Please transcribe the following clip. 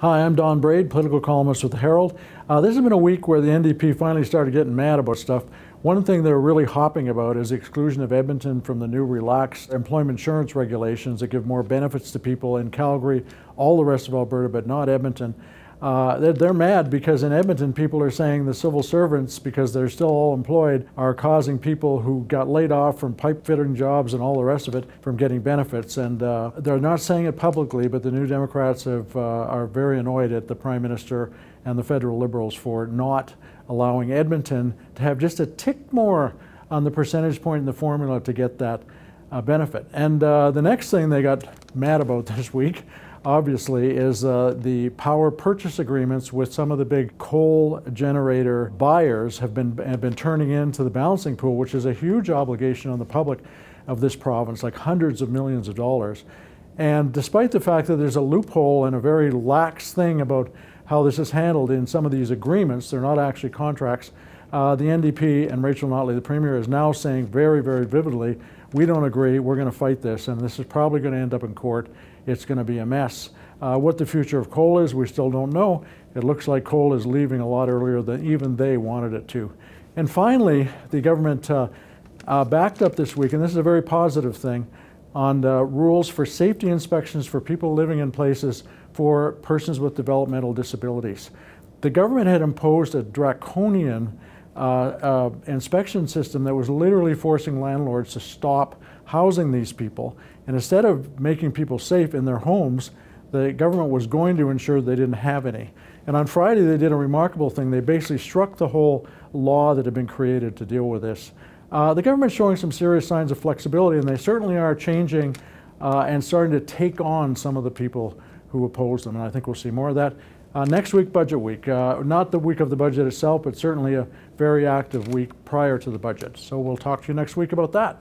Hi, I'm Don Braid, political columnist with the Herald. This has been a week where the NDP finally started getting mad about stuff. One thing they're really hopping about is the exclusion of Edmonton from the new relaxed employment insurance regulations that give more benefits to people in Calgary, all the rest of Alberta, but not Edmonton. They're mad because in Edmonton people are saying the civil servants, because they're still all employed, are causing people who got laid off from pipe fitting jobs and all the rest of it from getting benefits. And they're not saying it publicly, but the New Democrats are very annoyed at the Prime Minister and the federal Liberals for not allowing Edmonton to have just a tick more on the percentage point in the formula to get that benefit. And the next thing they got mad about this week, obviously, is the power purchase agreements with some of the big coal generator buyers have been turning into the balancing pool, which is a huge obligation on the public of this province, like hundreds of millions of dollars. And despite the fact that there's a loophole and a very lax thing about how this is handled in some of these agreements, they're not actually contracts, the NDP and Rachel Notley, the Premier, is now saying very, very vividly, we don't agree, we're going to fight this, and this is probably going to end up in court. It's going to be a mess. What the future of coal is, we still don't know. It looks like coal is leaving a lot earlier than even they wanted it to. And finally, the government backed up this week, and this is a very positive thing, on rules for safety inspections for people living in places for persons with developmental disabilities. The government had imposed a draconian inspection system that was literally forcing landlords to stop housing these people. And instead of making people safe in their homes, the government was going to ensure they didn't have any. And on Friday, they did a remarkable thing. They basically struck the whole law that had been created to deal with this. The government's showing some serious signs of flexibility, and they certainly are changing and starting to take on some of the people who oppose them. And I think we'll see more of that. Next week, budget week. Not the week of the budget itself, but certainly a very active week prior to the budget. So we'll talk to you next week about that.